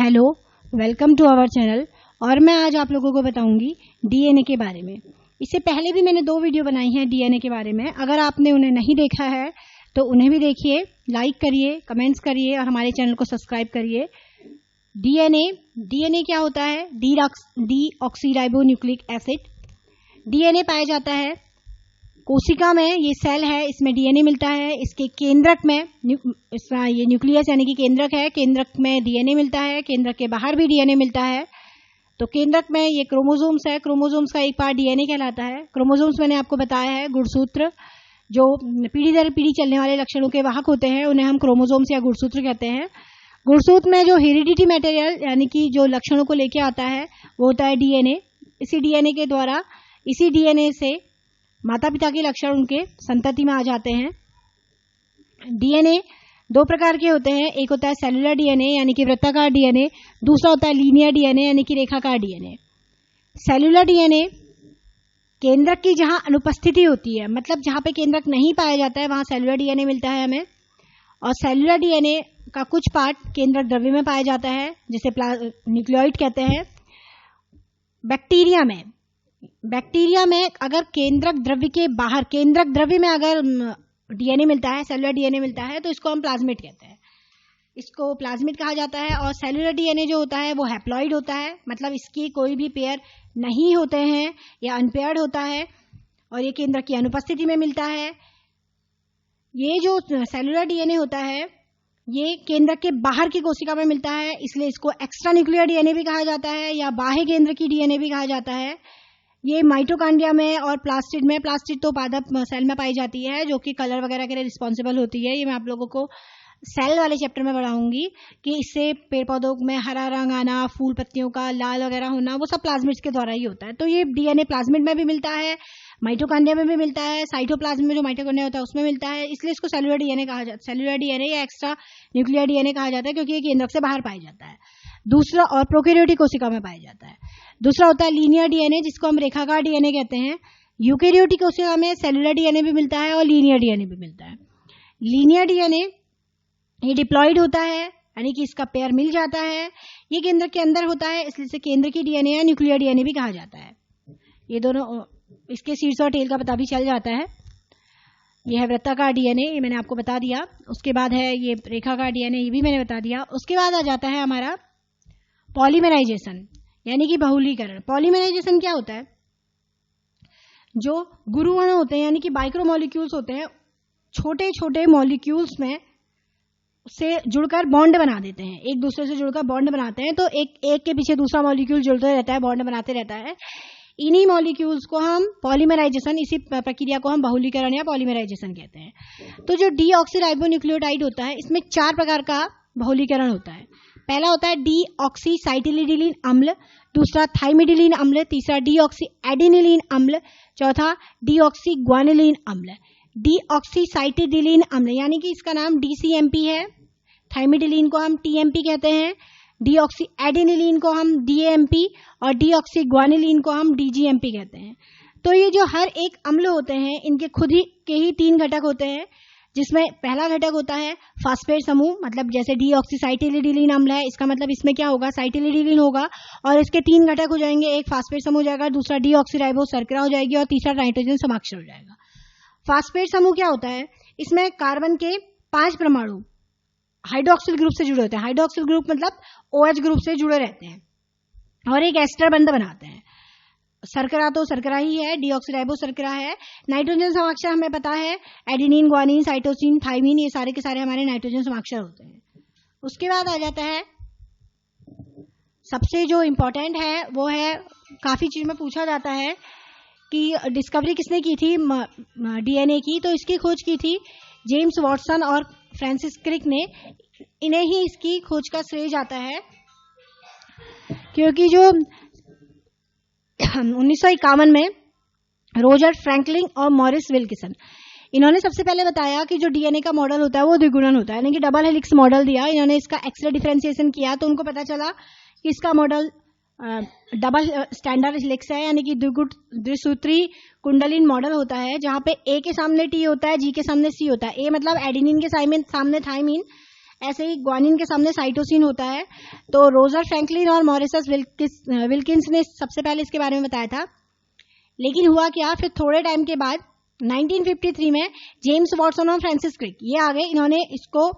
Hello, welcome to our channel. और मैं आज आप लोगों को बताऊंगी डीएनए के बारे में। इससे पहले भी मैंने 2 वीडियो बनाई हैं डीएनए के बारे में। अगर आपने उन्हें नहीं देखा है तो उन्हें भी देखिए, लाइक करिए, कमेंट्स करिए और हमारे चैनल को सब्सक्राइब करिए। डीएनए क्या होता है? Deoxyribonucleic acid. डीएनए पाया जाता है कोशिका में, ये सेल है, इसमें डीएनए मिलता है। इसके केंद्रक में, ये न्यूक्लियस यानी कि केंद्रक है, केंद्रक में डीएनए मिलता है। केंद्रक के बाहर भी डीएनए मिलता है। तो केंद्रक में ये क्रोमोसोम्स है, क्रोमोसोम्स का एक पार्ट डीएनए कहलाता है। क्रोमोसोम्स मैंने आपको बताया है गुणसूत्र, जो पीढ़ी दर पीढ़ी चलने वाले लक्षणों के वाहक होते हैं, उन्हें हम क्रोमोसोम्स या गुणसूत्र कहते हैं। गुणसूत्र में जो हेरिडिटी मटेरियल यानी कि जो लक्षणों को लेके आता है वो होता है डीएनए। इसी डीएनए के द्वारा, इसी डीएनए से माता पिता के लक्षण उनके संतति में आ जाते हैं। डीएनए 2 प्रकार के होते हैं। एक होता है सेलुलर डीएनए यानी कि वृत्ताकार डीएनए, दूसरा होता है लीनियर डीएनए यानी कि रेखाकार डीएनए। सेलुलर डीएनए केंद्रक की जहां अनुपस्थिति होती है, मतलब जहां पे केंद्रक नहीं पाया जाता है, वहां सेलुलर डीएनए मिलता है हमें। और सेलुलर डीएनए का कुछ पार्ट केंद्रक द्रव्य में पाया जाता है, जिसे न्यूक्लियोइड कहते हैं। बैक्टीरिया में अगर केंद्रक द्रव्य के बाहर, केंद्रक द्रव्य में अगर डीएनए मिलता है, सेलुलर डीएनए मिलता है, तो इसको हम प्लाज्मिड कहते हैं। इसको प्लाज्मिड कहा जाता है। और सेलुलर डीएनए जो होता है वो हैप्लॉइड होता है, मतलब इसकी कोई भी पेयर नहीं होते हैं या अनपेयर्ड होता है, और ये केंद्रक की अनुपस्थिति में मिलता है। ये जो सेलुलर डीएनए होता है ये केंद्रक के बाहर की कोशिका में मिलता है, इसलिए इसको एक्स्ट्रा न्यूक्लियर डीएनए भी कहा जाता है या बाह्य केंद्र की डीएनए भी कहा जाता है। ये माइटोकांड्रिया में और प्लास्टिड में, प्लास्टिड तो पादप सेल में पाई जाती है, जो कि कलर वगैरह के लिए रिस्पॉन्सिबल होती है। ये मैं आप लोगों को सेल वाले चैप्टर में बढ़ाऊंगी कि इससे पेड़ पौधों में हरा रंग आना, फूल पत्तियों का लाल वगैरह होना, वो सब प्लाज्मिड्स के द्वारा ही होता है। तो ये डीएनए प्लाज्मिड में भी मिलता है, माइटोकांड्रिया में भी मिलता है, साइटोप्लाज्म में जो माइटोकांड्रिया होता है उसमें मिलता है, इसलिए इसको सेलुलर डीएनए कहा जाता है। सेलुलर डीएनए या एक्स्ट्रा न्यूक्लियर डीएनए कहा जाता है, क्योंकि ये केंद्रक से बाहर पाया जाता है। दूसरा, और प्रोकैरियोटिक कोशिका में पाया जाता है। दूसरा होता है लीनियर डीएनए, जिसको हम रेखाकार डीएनए कहते हैं। यूकेरियोटिक कोशिका में सेलुलर डीएनए भी मिलता है और लीनियर डीएनए भी मिलता है। लीनियर डीएनए ये डिप्लॉइड होता है, यानी कि इसका पेयर मिल जाता है। ये केंद्र के अंदर होता है, इसलिए इसे केंद्र की डीएनए या न्यूक्लियर डीएनए भी कहा जाता है। ये दोनों, इसके शीर्ष और टेल का पता भी चल जाता है। ये है वृत्ताकार डीएनए, ये मैंने आपको बता दिया। उसके बाद है ये रेखाकार डीएनए, ये भी मैंने बता दिया। उसके बाद आ जाता है हमारा पॉलीमराइजेशन यानी कि बहुलीकरण। पॉलीमराइजेशन क्या होता है? जो गुरु अणु होते हैं यानी कि माइक्रोमोलिक्यूल्स होते हैं, छोटे छोटे मॉलिक्यूल्स में से जुड़कर बॉन्ड बना देते हैं, एक दूसरे से जुड़कर बॉन्ड बनाते हैं। तो एक के पीछे दूसरा मॉलिक्यूल जुड़ते रहता है, बॉन्ड बनाते रहता है। इन्हीं मॉलिक्यूल्स को हम पॉलीमराइजेशन, इसी प्रक्रिया को हम बहुलीकरण या पॉलीमराइजेशन कहते हैं। तो जो डीऑक्सीराइबोन्यूक्लियोटाइड होता है, इसमें 4 प्रकार का बहुलीकरण होता है। पहला होता है डीऑक्सीसाइटिलिडिलिन अम्ल, दूसरा थाइमिडिलिन अम्ल, तीसरा डीऑक्सीएडिनिलिन अम्ल, चौथा डीऑक्सीग्वानिलिन अम्ल। डीऑक्सीसाइटिडिलिन अम्ल यानी कि इसका नाम डीसीएमपी है, थाइमिडिलिन को हम टीएमपी कहते हैं, डीऑक्सीएडिनिलिन को हम डीएमपी और डीऑक्सीग्वानिलिन को हम डीजीएमपी कहते हैं। तो ये जो हर एक अम्ल होते हैं, इनके खुद ही के ही 3 घटक होते हैं, जिसमें पहला घटक होता है फास्फेट समूह। मतलब जैसे डीऑक्सीसाइटिलिडिलिन अम्ल है, इसका मतलब इसमें क्या होगा? साइटिलिडिलिन होगा, और इसके 3 घटक हो जाएंगे। एक फास्फेट समूह हो जाएगा, दूसरा डीऑक्सीराइबो शर्करा हो जाएगी और तीसरा नाइट्रोजन समाक्षर हो जाएगा। फास्फेट समूह क्या होता है? इसमें कार्बन के 5 परमाणु हाइड्रोक्सिल ग्रुप से जुड़े होते हैं। हाइड्रोक्सिल ग्रुप मतलब OH ग्रुप से जुड़े रहते हैं और एक एस्टर बंध बनाते हैं। शर्करा तो शर्करा ही है, डीऑक्सीराइबो शर्करा है। नाइट्रोजन समाक्षर हमें पता है, एडेनिन, ग्वानिन, साइटोसिन, थाइमिन, ये सारे के सारे हमारे नाइट्रोजन समाक्षर होते हैं। उसके बाद आ जाता है सबसे जो इम्पोर्टेंट है, वो है, काफी चीज में पूछा जाता है कि डिस्कवरी किसने की थी डीएनए की? तो इसकी खोज की थी जेम्स वॉटसन और फ्रांसिस क्रिक ने। इन्हें ही इसकी खोज का श्रेय जाता है, क्योंकि जो 1951 में रोजर फ्रैंकलिन और मॉरिस विल्किसन, इन्होंने सबसे पहले बताया कि जो डीएनए का मॉडल होता है वो द्विगुणन होता है, यानी कि डबल हेलिक्स मॉडल दिया। इन्होंने इसका एक्सरे डिफरेंशिएशन किया तो उनको पता चला कि इसका मॉडल डबल स्टैंडर्ड हेलिक्स है, यानी कि द्विसूत्री कुंडलिन मॉडल होता है, जहां पे ए के सामने टी होता है, जी के सामने सी होता है। ए मतलब एडेनिन के सामने थाइमिन, ऐसे ही ग्वानिन के सामने साइटोसिन होता है। तो रोजर फ्रैंकलिन और मॉरिसस विल्किंस ने सबसे पहले इसके बारे में बताया था। लेकिन हुआ क्या, फिर थोड़े टाइम के बाद 1953 में जेम्स वाटसन और फ्रांसिस क्रिक ये आ गए। इन्होंने इसको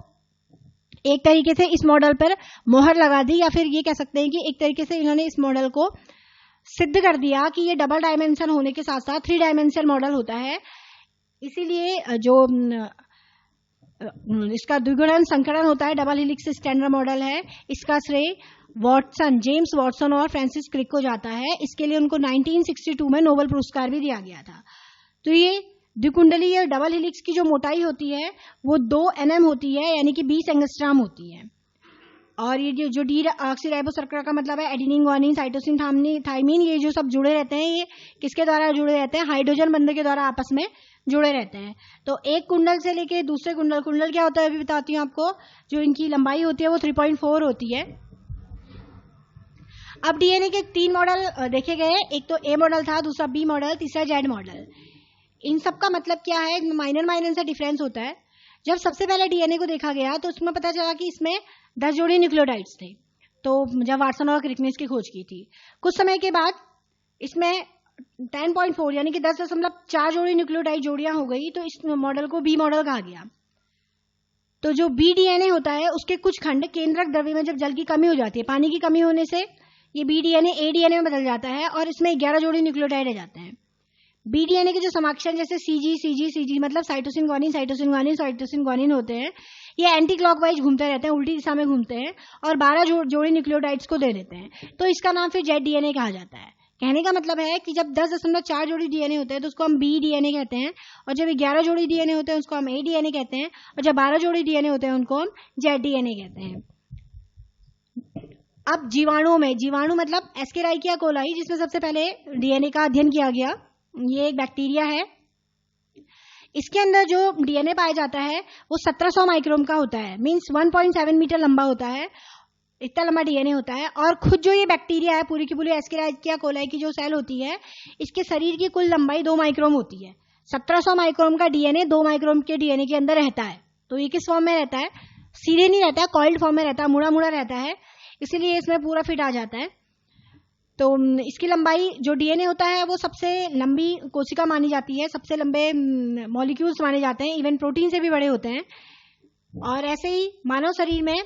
एक तरीके से इस मॉडल पर मोहर लगा दी, या फिर ये कह सकते हैं कि एक तरीके से इन्होंने इस मॉडल को सिद्ध कर दिया कि ये डबल डायमेंशन होने के साथ साथ 3 डायमेंशनल मॉडल होता है। इसीलिए जो इसका द्विगुणन संकरण होता है, डबल हेलिक्स स्टैंडर्ड मॉडल है, इसका श्रेय जेम्स वाटसन और फ्रांसिस क्रिक को जाता है। इसके लिए उनको 1962 में नोबेल पुरस्कार भी दिया गया था। तो ये द्विकुंडली या डबल हेलिक्स की जो मोटाई होती है वो 2 nm होती है, यानी कि 20 एंगस्ट्रॉम होती है। और ये जो डी ऑक्सीराइबोसर्कुलर का मतलब है एडेनिन, ग्वानिन, साइटोसिन, थाइमिन, ये जो सब जुड़े रहते हैं, ये किसके द्वारा जुड़े रहते हैं? हाइड्रोजन बंधन के द्वारा आपस में जुड़े रहते हैं। तो एक कुंडल से लेके दूसरे कुंडल क्या होता है अभी बताती हूँ आपको। जो इनकी लंबाई होती है वो 3.4 होती है। अब डीएनए के 3 मॉडल देखे गए, एक तो ए मॉडल था, दूसरा बी मॉडल, तीसरा जेड मॉडल। इन सब का मतलब क्या है? माइनर सा डिफरेंस होता है। जब सबसे पहले डीएनए को देखा गया तो उसमें पता चला कि इसमें 10 जोड़ी न्यूक्लियोटाइड्स थे। तो जब वाटसन और क्रिक ने इसकी खोज की थी, कुछ समय के बाद इसमें 10.4 यानी कि 10.4 जोड़ी न्यूक्लियोटाइड जोड़ियां हो गई। तो इस मॉडल को बी मॉडल कहा गया। तो जो बी डीएनए होता है उसके कुछ खंड केंद्रक द्रव्य में जब जल की कमी हो जाती है, पानी की कमी होने से ये बी डीएनए ए डीएनए में बदल जाता है और इसमें 11 जोड़ी न्यूक्लियोटाइड रह जाते हैं। बी डीएनए के जो समाक्षर जैसे सीजी मतलब साइटोसिन ग्वानिन होते हैं, ये एंटी क्लॉकवाइज घूमते रहते हैं, उल्टी दिशा में घूमते हैं और 12 जोड़ी न्यूक्लियोटाइड्स को दे देते हैं। तो इसका नाम फिर जेड डीएनए कहा जाता है। कहने का मतलब है कि जब 10.4 जोड़ी डीएनए होते हैं तो उसको हम बी डीएनए कहते हैं, और जब 11 जोड़ी डीएनए होते हैं उसको हम ए डीएनए कहते हैं, और जब 12 जोड़ी डीएनए होते हैं उनको हम जेड डीएनए कहते हैं। अब जीवाणु मतलब एस्केराइकिया कोलाई, जिसमें सबसे पहले डीएनए का अध्ययन किया गया। ये एक बैक्टीरिया है। इसके अंदर जो डीएनए पाया जाता है वो 1700 माइक्रोन का होता है, मींस 1.7 मीटर लंबा होता है। इतना लंबा डीएनए होता है। और खुद जो ये बैक्टीरिया है, पूरी की पूरी एस्केराइकिया कोलाई की जो सेल होती है, इसके शरीर की कुल लंबाई 2 माइक्रोन होती है। 1700 माइक्रोन का डीएनए 2 माइक्रोन के डीएनए के अंदर रहता है। तो ये किस फॉर्म में रहता है? सीधे नहीं रहता है, कॉइल्ड फॉर्म में रहता है, मुड़ा मुड़ा रहता है, इसीलिए इसमें पूरा फिट आ जाता है। तो इसकी लंबाई जो डीएनए होता है वो सबसे लंबी कोशिका मानी जाती है, सबसे लंबे मॉलिक्यूल्स माने जाते हैं, इवन प्रोटीन से भी बड़े होते हैं। और ऐसे ही मानव शरीर में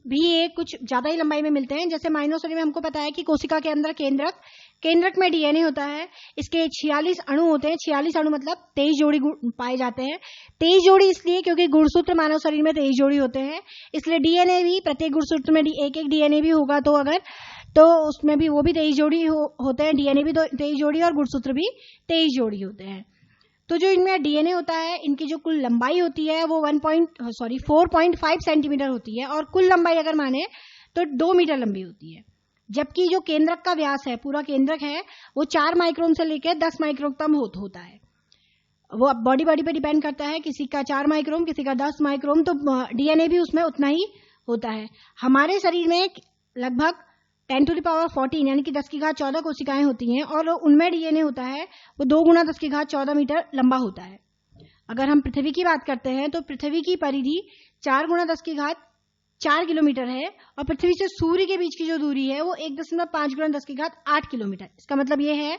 भी ये कुछ ज्यादा ही लंबाई में मिलते हैं। जैसे मानव शरीर में हमको पता है कि कोशिका के अंदर केंद्रक में डीएनए होता है। इसके 46 अणु होते हैं। 46 अणु मतलब 23 जोड़ी पाए जाते हैं। 23 जोड़ी इसलिए क्योंकि गुणसूत्र मानव शरीर में 23 जोड़ी होते हैं, इसलिए डीएनए भी प्रत्येक गुणसूत्र में एक डीएनए भी होगा तो उसमें भी वो भी 23 जोड़ी होते हैं। डीएनए भी 23 जोड़ी और गुणसूत्र भी 23 जोड़ी होते हैं। तो जो इनमें डीएनए होता है, इनकी जो कुल लंबाई होती है वो 4.5 सेंटीमीटर होती है, और कुल लंबाई अगर माने तो 2 मीटर लंबी होती है। जबकि जो केंद्रक का व्यास है, पूरा केंद्रक है, वो 4 माइक्रोन से लेकर 10 माइक्रोन तक होता है। वो बॉडी पे डिपेंड करता है, किसी का 4 माइक्रोन, किसी का 10 माइक्रोन। तो डीएनए भी उसमें उतना ही होता है। हमारे शरीर में लगभग 10⁻14 यानी कि 10⁻14 कोशिकाएं होती हैं, और उनमें डीएनए होता है वो 2 गुना 10⁻14 मीटर लंबा होता है। अगर हम पृथ्वी की बात करते हैं तो पृथ्वी की परिधि 4 गुना 10⁻4 किलोमीटर है, और पृथ्वी से सूर्य के बीच की जो दूरी है वो 1.5 गुना 10⁸ किलोमीटर। इसका मतलब ये है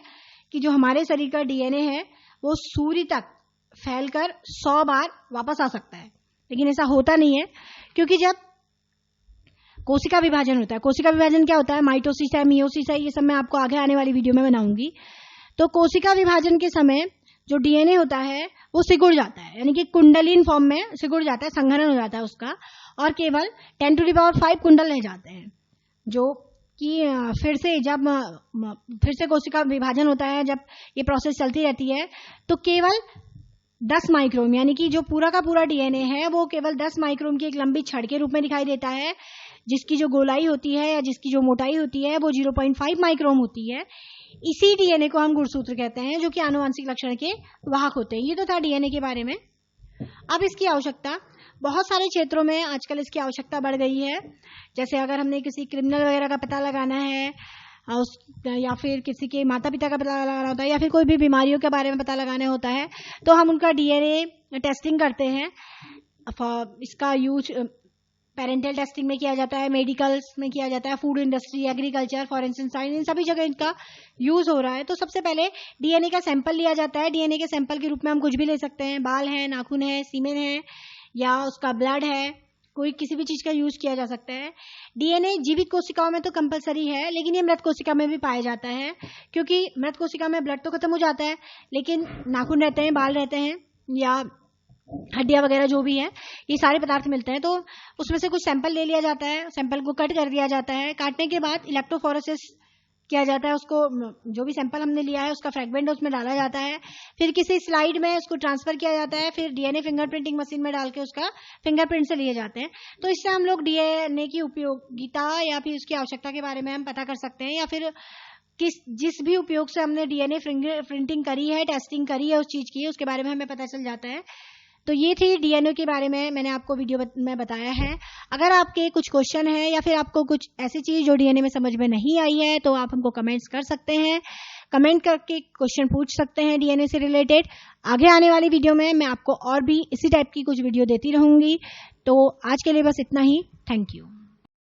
कि जो हमारे शरीर का डीएनए है वो सूर्य तक फैलकर 100 बार वापस आ सकता है। लेकिन ऐसा होता नहीं है, क्योंकि जब कोशिका विभाजन होता है, कोशिका विभाजन क्या होता है? माइटोसिस है, मियोसिस है, ये सब मैं आपको आगे आने वाली वीडियो में बनाऊंगी। तो कोशिका विभाजन के समय जो डीएनए होता है वो सिकुड़ जाता है, यानी कि कुंडलीन फॉर्म में सिकुड़ जाता है, संघनन हो जाता है उसका, और केवल 10⁵ कुंडल रह जाते हैं। जो कि फिर से कोशिका विभाजन होता है, जब ये प्रोसेस चलती रहती है तो केवल 10 माइक्रोन यानी कि जो पूरा का पूरा डीएनए है वो केवल 10 माइक्रोन की एक लंबी छड़ के रूप में दिखाई देता है, जिसकी जो गोलाई होती है या जिसकी जो मोटाई होती है वो 0.5 माइक्रोन होती है। इसी डीएनए को हम गुणसूत्र कहते हैं, जो कि आनुवंशिक लक्षण के वाहक होते हैं। ये तो था डीएनए के बारे में। अब इसकी आवश्यकता बहुत सारे क्षेत्रों में आजकल इसकी आवश्यकता बढ़ गई है। जैसे अगर हमने किसी क्रिमिनल वगैरह का पता लगाना है, या फिर किसी के माता पिता का पता लगाना होता है, या फिर कोई भी बीमारियों के बारे में पता लगाना होता है, तो हम उनका डीएनए टेस्टिंग करते हैं। इसका यूज पेरेंटल टेस्टिंग में किया जाता है, मेडिकल्स में किया जाता है, food industry, agriculture, forensic science, इन सभी जगह इनका यूज हो रहा है। तो सबसे पहले डीएनए का सैंपल लिया जाता है। डीएनए के सैंपल के रूप में हम कुछ भी ले सकते हैं, बाल है, नाखून है, सीमेन है, या उसका ब्लड है, कोई किसी भी चीज का यूज किया जा सकता है। डीएनए जीवित कोशिकाओं में तो कंपलसरी है, लेकिन ये मृत कोशिका में भी पाया जाता है, क्योंकि मृत कोशिका में ब्लड तो खत्म हो जाता है, लेकिन नाखून रहते हैं, बाल रहते हैं, या हड्डियां वगैरह जो भी है, ये सारे पदार्थ मिलते हैं। तो उसमें से कुछ सैंपल ले लिया जाता है, सैंपल को कट कर दिया जाता है। काटने के बाद इलेक्ट्रोफोरेसिस किया जाता है, उसको जो भी सैंपल हमने लिया है उसका फ्रैगमेंट उसमें डाला जाता है, फिर किसी स्लाइड में उसको ट्रांसफर किया जाता है, फिर डीएनए फिंगरप्रिंटिंग मशीन में डाल के उसका फिंगरप्रिंट से लिए जाते हैं। तो इससे हम लोग डीएनए की उपयोगिता या फिर उसकी आवश्यकता के बारे में हम पता कर सकते हैं, या फिर जिस भी उपयोग से हमने डीएनए फिंगरप्रिंटिंग करी है, टेस्टिंग करी है उस चीज की, उसके बारे में हमें पता चल जाता है। तो ये थी डीएनए के बारे में मैंने आपको वीडियो में बताया है। अगर आपके कुछ क्वेश्चन है या फिर आपको कुछ ऐसी चीज जो डीएनए में समझ में नहीं आई है, तो आप हमको कमेंट्स कर सकते हैं, कमेंट करके क्वेश्चन पूछ सकते हैं डीएनए से रिलेटेड। आगे आने वाली वीडियो में मैं आपको और भी इसी टाइप की कुछ वीडियो देती रहूंगी। तो आज के लिए बस इतना ही। Thank you.